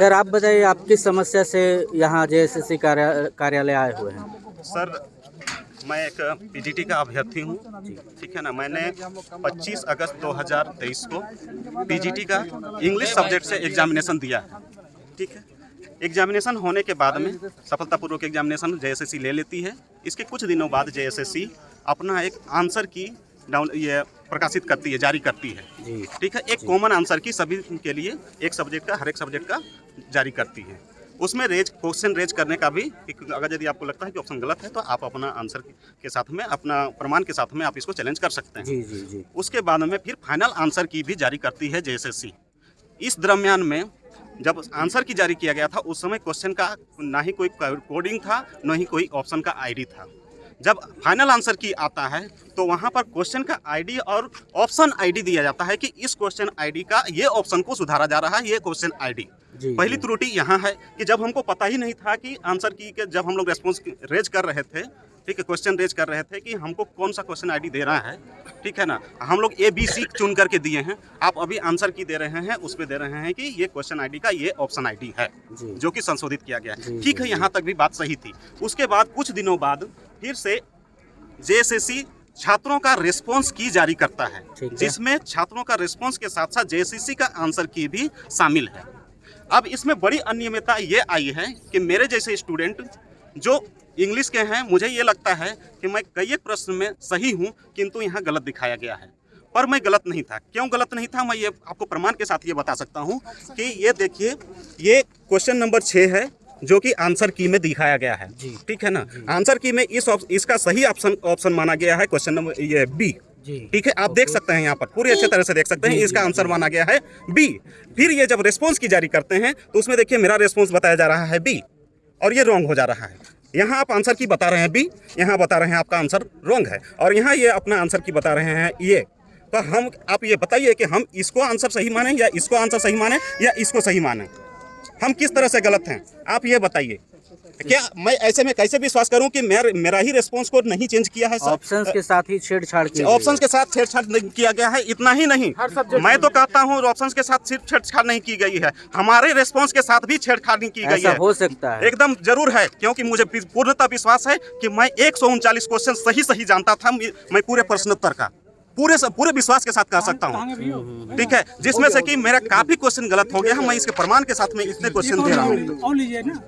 Sir आप बताइए, आप किस समस्या से यहाँ जेएसएससी कार्यालय आए हुए हैं? सर मैं एक पीजीटी का अभ्यर्थी हूँ, ठीक है ना। मैंने 25 अगस्त 2023 को पीजीटी का इंग्लिश सब्जेक्ट से एग्जामिनेशन दिया है, ठीक है। एग्जामिनेशन होने के बाद में सफलतापूर्वक एग्जामिनेशन जेएसएससी ले लेती है। इसके कुछ दिनों बाद जेएसएससी अपना एक आंसर की ये प्रकाशित करती है, जारी करती है, ठीक है। एक कॉमन आंसर की सभी के लिए एक सब्जेक्ट का, हर एक सब्जेक्ट का जारी करती है। उसमें क्वेश्चन रेज करने का भी, अगर यदि आपको लगता है कि ऑप्शन गलत है तो आप अपना आंसर के साथ में, अपना प्रमाण के साथ में आप इसको चैलेंज कर सकते हैं। जी। उसके बाद में फिर फाइनल आंसर की भी जारी करती है जेएसएससी। इस दरमियान में जब आंसर की जारी किया गया था उस समय क्वेश्चन का ना ही कोई कोडिंग था, ना ही कोई ऑप्शन का आईडी था। जब फाइनल आंसर की आता है तो वहाँ पर क्वेश्चन का आईडी और ऑप्शन आईडी दिया जाता है कि इस क्वेश्चन आईडी का ये ऑप्शन को सुधारा जा रहा है, ये क्वेश्चन आईडी। पहली त्रुटि यहाँ है कि जब हमको पता ही नहीं था कि आंसर की के जब हम लोग रेस्पॉन्स रेज कर रहे थे, ठीक है, क्वेश्चन रेज कर रहे थे कि हमको कौन सा क्वेश्चन आईडी दे रहा है, ठीक है ना। हम लोग ABC चुन करके दिए हैं, आप अभी आंसर की दे रहे हैं, उस पर दे रहे हैं कि ये क्वेश्चन आईडी का ये ऑप्शन आईडी है जो कि संशोधित किया गया है, ठीक है। यहाँ तक भी बात सही थी। उसके बाद कुछ दिनों बाद फिर से जेएसएससी छात्रों का रिस्पॉन्स की जारी करता है, जिसमें छात्रों का रिस्पॉन्स के साथ साथ जेएसएससी का आंसर की भी शामिल है। अब इसमें बड़ी अनियमितता ये आई है कि मेरे जैसे स्टूडेंट जो इंग्लिश के हैं, मुझे ये लगता है कि मैं कई एक प्रश्न में सही हूँ, किंतु यहाँ गलत दिखाया गया है। पर मैं गलत नहीं था। क्यों गलत नहीं था, मैं ये आपको प्रमाण के साथ ये बता सकता हूँ कि ये देखिए, ये क्वेश्चन नंबर 6 है जो कि आंसर की में दिखाया गया है, ठीक है ना। आंसर की में इसका सही ऑप्शन माना गया है क्वेश्चन नंबर ये बी, ठीक है। आप देख सकते हैं यहाँ पर पूरी अच्छे तरह से देख सकते हैं, इसका आंसर माना गया है बी। फिर ये जब रेस्पॉन्स की जारी करते हैं तो उसमें देखिए मेरा रेस्पॉन्स बताया जा रहा है बी और ये रॉन्ग हो जा रहा है। यहाँ आप आंसर की बता रहे हैं बी, यहाँ बता रहे हैं आपका आंसर रॉन्ग है, और यहाँ ये अपना आंसर की बता रहे हैं ये। तो आप ये बताइए कि हम इसको आंसर सही माने या इसको आंसर सही माने या इसको सही माने, हम किस तरह से गलत हैं, आप ये बताइए। क्या मैं ऐसे में कैसे विश्वास करूं कि मेरा ही रेस्पॉन्स को नहीं चेंज किया है सर? ऑप्शंस के साथ ही छेड़छाड़ की, ऑप्शंस के साथ छेड़छाड़ नहीं किया गया है। इतना ही नहीं, मैं तो कहता हूं ऑप्शंस के साथ सिर्फ छेड़छाड़ नहीं की गई है, हमारे रेस्पॉन्स के साथ भी छेड़छाड़ नहीं की गई है। हो सकता है, एकदम जरूर है, क्योंकि मुझे पूर्णतः विश्वास है कि मैं 139 क्वेश्चन सही जानता था। मैं पूरे प्रश्नोत्तर का पूरे विश्वास के साथ कह सकता हूँ, ठीक है। जिसमें से कि मेरा काफी क्वेश्चन गलत हो गया है, मैं इसके प्रमाण के साथ में इतने क्वेश्चन दे रहा हूँ,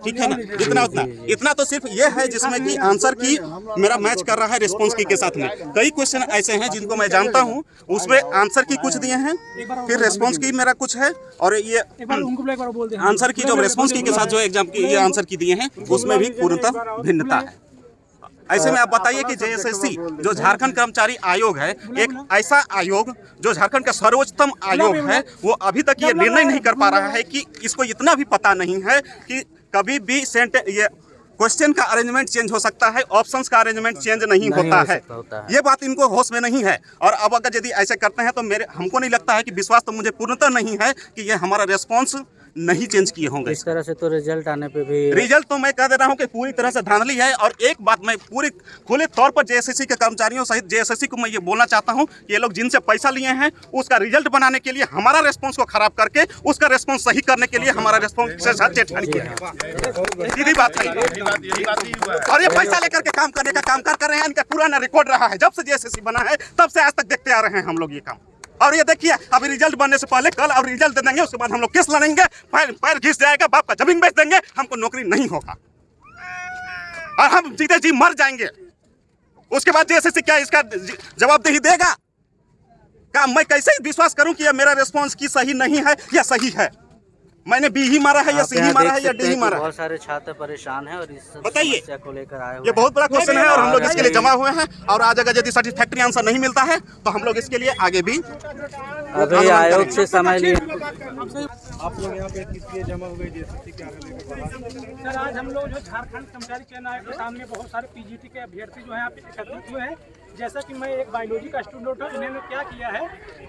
ठीक है ना। इतना तो सिर्फ ये है जिसमें कि आंसर की मेरा मैच कर रहा है रेस्पॉन्स की के साथ में। कई क्वेश्चन ऐसे हैं जिनको मैं जानता हूँ, उसमें आंसर की कुछ दिए हैं, फिर रेस्पॉन्स की मेरा कुछ है, और ये आंसर की जो रेस्पॉन्स की के साथ जो एग्जाम की ये आंसर की दिए हैं उसमें भी पूर्णतः भिन्नता है। ऐसे में आप बताइए कि जेएसएससी जो झारखंड कर्मचारी आयोग है, एक ऐसा आयोग जो झारखंड का सर्वोच्चतम आयोग है, वो अभी तक ये निर्णय नहीं कर पा रहा है कि इसको इतना भी पता नहीं है कि कभी भी ये क्वेश्चन का अरेंजमेंट चेंज हो सकता है, ऑप्शंस का अरेंजमेंट चेंज नहीं होता है। ये बात इनको होश में नहीं है। और अब अगर यदि ऐसे करते हैं तो हमको नहीं लगता है कि विश्वास तो मुझे पूर्णतः नहीं है कि ये हमारा रेस्पॉन्स नहीं चेंज किए होंगे। इस तरह से तो रिजल्ट आने पे भी, रिजल्ट तो मैं कह दे रहा हूं कि पूरी तरह से धांधली है। और एक बात मैं पूरी खुले तौर पर जेएसएससी के कर्मचारियों सहित जेएसएससी को मैं ये बोलना चाहता हूं कि ये लोग जिनसे पैसा लिए हैं उसका रिजल्ट बनाने के लिए हमारा रेस्पॉन्स को खराब करके उसका रेस्पॉन्स सही करने के लिए हमारा रेस्पॉन्स के साथ छेड़छाड़ किया है। सीधी बात है। और ये पैसा लेकर के काम करने का काम कर रहे हैं, इनका पुराना रिकॉर्ड रहा है, जब से जेएसएससी बना है तब से आज तक देखते आ रहे हैं हम लोग ये काम। और ये देखिए, अभी रिजल्ट बनने से पहले कल अब रिजल्ट दे देंगे, उसके बाद हम लोग केस लड़ेंगे, पैर घिस जाएगा, बाप का जमीन बेच देंगे, हमको नौकरी नहीं होगा और हम जीते जी मर जाएंगे। उसके बाद जेएसएससी क्या इसका जवाबदेही देगा? क्या मैं कैसे विश्वास करूं कि ये मेरा रेस्पॉन्स की सही नहीं है या सही है? मैंने बी ही मारा है या सी ही मारा है या डी ही मारा है? बहुत सारे छात्र परेशान हैं और इस समस्या को लेकर आए हुए ये बहुत बड़ा क्वेश्चन है और हम लोग इसके लिए जमा हुए हैं। और आज अगर यदि सैटिस्फैक्टरी आंसर नहीं मिलता है तो हम लोग इसके लिए आगे भी अभी आयोग से समय लिए। आप लोग यहाँ पे किस लिए जमा हुए जेएसएससी कार्यालय? सर आज हम लोग जो झारखंड कर्मचारी चयन आयोग के सामने बहुत सारे पीजीटी के अभ्यर्थी जो है यहाँ पे एकत्रित हुए हैं। जैसा कि मैं एक बायोलॉजी का स्टूडेंट हूँ, इन्होंने क्या किया है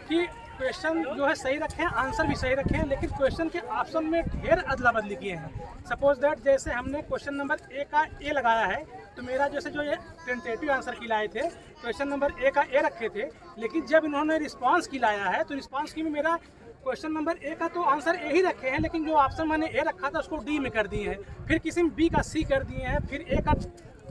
कि क्वेश्चन जो है सही रखे हैं, आंसर भी सही रखे हैं, लेकिन क्वेश्चन के ऑप्शन में ढेर अदला बदली किए हैं। सपोज दैट जैसे हमने क्वेश्चन नंबर ए का ए लगाया है, तो मेरा जैसे जो ये टेंटेटिव आंसर की लाए थे, क्वेश्चन नंबर ए का ए रखे थे, लेकिन जब इन्होंने रिस्पांस की लाया है तो रिस्पांस की में मेरा क्वेश्चन नंबर ए का तो आंसर ए ही रखे हैं, लेकिन जो ऑप्शन मैंने ए रखा था उसको डी में कर दिए हैं, फिर किसी में बी का सी कर दिए हैं, फिर ए का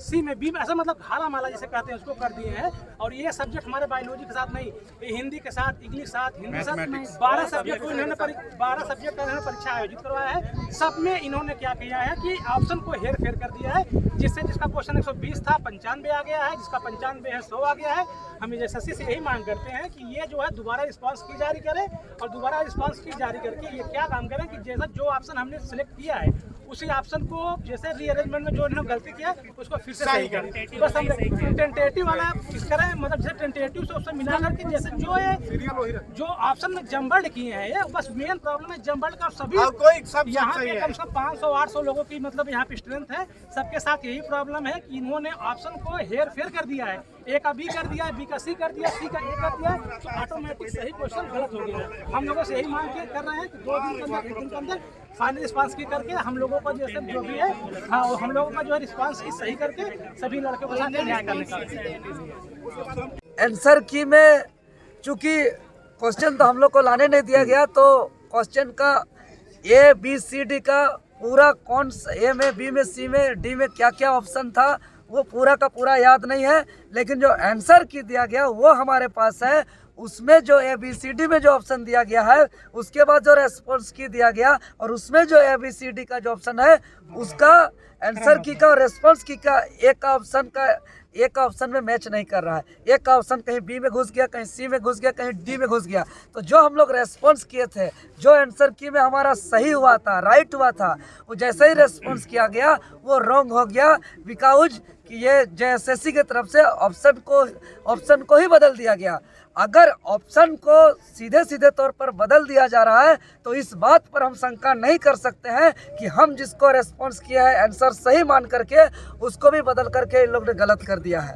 सी में बी में, ऐसा मतलब घाला माला जिसे कहते हैं उसको कर दिए हैं। और ये सब्जेक्ट हमारे बायोलॉजी के साथ नहीं, ये हिंदी के साथ, इंग्लिश साथ, हिंदी के साथ 12 सब्जेक्ट को इन्होंने 12 सब्जेक्ट का इन्होंने परीक्षा आयोजित करवाया है। सब में इन्होंने क्या किया है कि ऑप्शन को हेर फेर कर दिया है, जिससे जिसका क्वेश्चन 120 था 95 आ गया है, जिसका 95 है 100 आ गया है। हम एसएससी से यही मांग करते हैं कि ये जो है दोबारा रिस्पांस की जारी करें, और दोबारा रिस्पांस की जारी करके ये क्या काम करें कि जैसा जो ऑप्शन हमने सिलेक्ट किया है उसी ऑप्शन को जैसे रीअरेंजमेंट में जो इन्होंने गलती किया उसको फिर से सही करें। बस हम टेंटेटिव वाला किस करें, मतलब जैसे टेंटेटिव से ऑप्शन मिला करके जैसे जो ये जो ऑप्शन में जम्बल्ड किए हैं, ये बस मेन प्रॉब्लम है जम्बल्ड का। सभी यहाँ पे कम से कम 500-800 लोगों की मतलब यहाँ पे स्ट्रेंथ है, सबके साथ यही प्रॉब्लम है कि इन्होंने ऑप्शन को हेर फेर कर दिया है। ए का बी कर दिया है, बी का सी कर दिया, सी का ए कर दिया, तो ऑटोमेटिक सही क्वेश्चन गलत हो गया है। हम लोगों से यही मांग कर रहे हैं कि 2 दिन के अंदर, 1 दिन के अंदर फाइनल रिस्पांस की करके हम लोगों का जैसे जो भी है, हाँ हम लोगों का जो है रिस्पांस की सही करके सभी लड़कों के साथ न्याय करने का। आंसर की में चूंकि क्वेश्चन तो हम लोग को लाने नहीं दिया गया, तो क्वेश्चन का ए बी सी डी का पूरा कौन ए में, बी में, सी में, डी में क्या क्या ऑप्शन था वो पूरा का पूरा याद नहीं है, लेकिन जो आंसर की दिया गया वो हमारे पास है। उसमें जो ए बी सी डी में जो ऑप्शन दिया गया है, उसके बाद जो रेस्पॉन्स की दिया गया, और उसमें जो ए बी सी डी का जो ऑप्शन है उसका आंसर की का और रेस्पॉन्स की का एक ऑप्शन में मैच नहीं कर रहा है। एक का ऑप्शन कहीं बी में घुस गया, कहीं सी में घुस गया, कहीं डी में घुस गया। तो जो हम लोग रेस्पॉन्स किए थे, जो आंसर की में हमारा सही हुआ था, राइट हुआ था, वो जैसे ही रेस्पॉन्स किया गया वो रॉन्ग हो गया, बिकॉज कि ये JSSC की तरफ से ऑप्शन को ही बदल दिया गया। अगर ऑप्शन को सीधे सीधे तौर पर बदल दिया जा रहा है तो इस बात पर हम शंका नहीं कर सकते हैं कि हम जिसको रेस्पॉन्स किया है आंसर सही मान करके उसको भी बदल करके इन लोग ने गलत कर दिया है।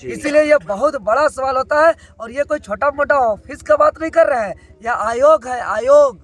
इसीलिए ये बहुत बड़ा सवाल होता है, और ये कोई छोटा मोटा ऑफिस का बात नहीं कर रहे हैं, यह आयोग है। आयोग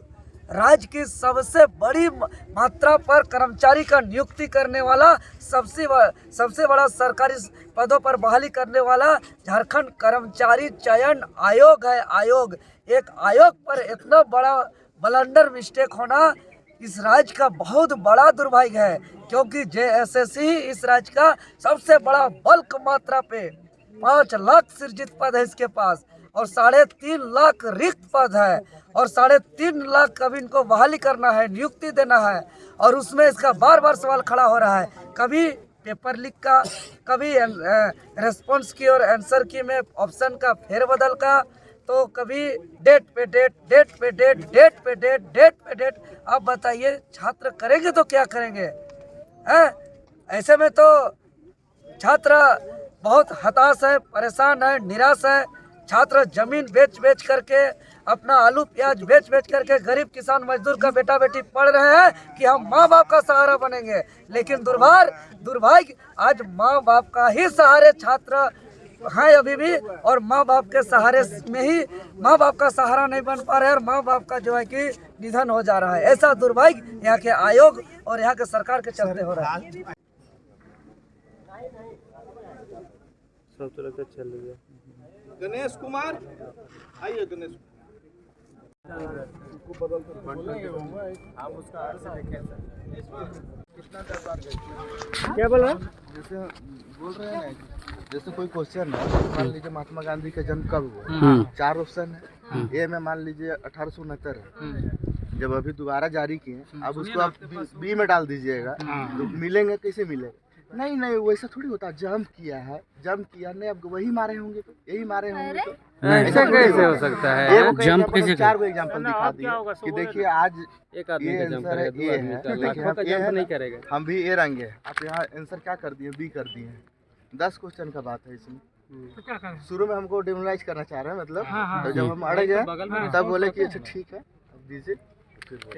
राज्य की सबसे बड़ी मात्रा पर कर्मचारी का नियुक्ति करने वाला, सबसे बड़ा सरकारी पदों पर बहाली करने वाला झारखंड कर्मचारी चयन आयोग है। आयोग, एक आयोग पर इतना बड़ा ब्लंडर मिस्टेक होना इस राज्य का बहुत बड़ा दुर्भाग्य है, क्योंकि JSSC ही इस राज्य का सबसे बड़ा बल्क मात्रा पे 5 लाख सृजित पद है इसके पास, और 3.5 लाख रिक्त पद है, और 3.5 लाख कभी इनको बहाली करना है, नियुक्ति देना है। और उसमें इसका बार बार सवाल खड़ा हो रहा है, कभी पेपर लीक का, कभी रेस्पॉन्स की और आंसर की में ऑप्शन का फेरबदल का, तो कभी डेट पे डेट, डेट पे डेट, डेट पे डेट, डेट पे डेट। अब बताइए छात्र करेंगे तो क्या करेंगे हैं? ऐसे में तो छात्र बहुत हताश है, परेशान है, निराश है। छात्र जमीन बेच करके, अपना आलू प्याज बेच करके गरीब किसान मजदूर का बेटा बेटी पढ़ रहे हैं कि हम माँ बाप का सहारा बनेंगे, लेकिन दुर्भाग्य आज माँ बाप का ही सहारे छात्र हैं अभी भी, और माँ बाप के सहारे में ही माँ बाप का सहारा नहीं बन पा रहे हैं, और माँ बाप का जो है कि निधन हो जा रहा है। ऐसा दुर्भाग्य यहाँ के आयोग और यहाँ के सरकार के चलते हो रहा है। सब तरह का चल रही है। गणेश कुमार, आइए गणेश। क्या बोल रहे हैं? जैसे बोल रहे हैं ना, जैसे कोई क्वेश्चन है, मान लीजिए महात्मा गांधी का जन्म कब हुआ, 4 ऑप्शन है। ए में मान लीजिए 1869 है, जब अभी दोबारा जारी किए, अब उसको आप बी में डाल दीजिएगा तो मिलेंगे, कैसे मिलेगा? नहीं वैसा थोड़ी होता। जंप किया है, जंप किया नहीं, अब वही मारे होंगे तो यही मारे होंगे तो ऐसा कैसे हो सकता है? जंप कैसे? 4 एग्जांपल दिखा दिए कि देखिए आज एक आदमी का जंप करेगा, 2 आदमी का, लाखों का जंप नहीं करेगा। हम भी ए रंगे, आप यहाँ आंसर क्या कर दिए? बी कर दिए। 10 क्वेश्चन का बात है इसमें। तो क्या करें? शुरू में हमको डेमोलाइज करना चाह रहे हैं, मतलब तो जब हम अड़े गए तब बोले कि अच्छा ठीक है अब दीजिए।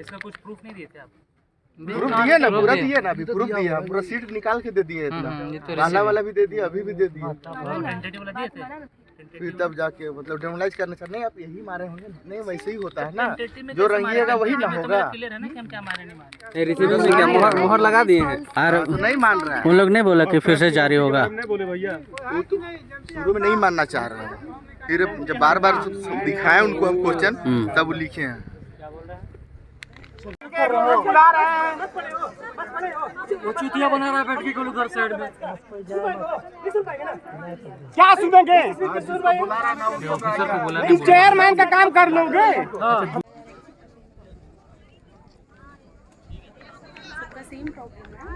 इसमें कुछ प्रूफ नहीं देते आप? प्रूफ दिए ना, पूरा दिए ना, अभी प्रूफ दिया, पूरा सीट निकाल के दे दिए, इतना पहला वाला भी दे दिया, अभी भी दे दिए। फिर तब जाके मतलब डेमोलाइज करना चाह, नहीं आप यही मारे होंगे, नहीं वैसे ही होता है ना, जो रंगिएगा वही ना होगा। रिसीवर से क्या मोहर लगा दिए हैं? और तो नहीं मान रहा है, उन लोग ने बोला कि फिर से जारी होगा। वो तो शुरू में नहीं मानना चाह रहे हैं, फिर जब बार बार दिखाए उनको हम क्वेश्चन, तब वो लिखे हैं। वो चूतिया बना रहा है बैठ के उधर साइड में। क्या सुनेंगे? चेयरमैन का काम कर लोगे। सबका सेम प्रॉब्लम है।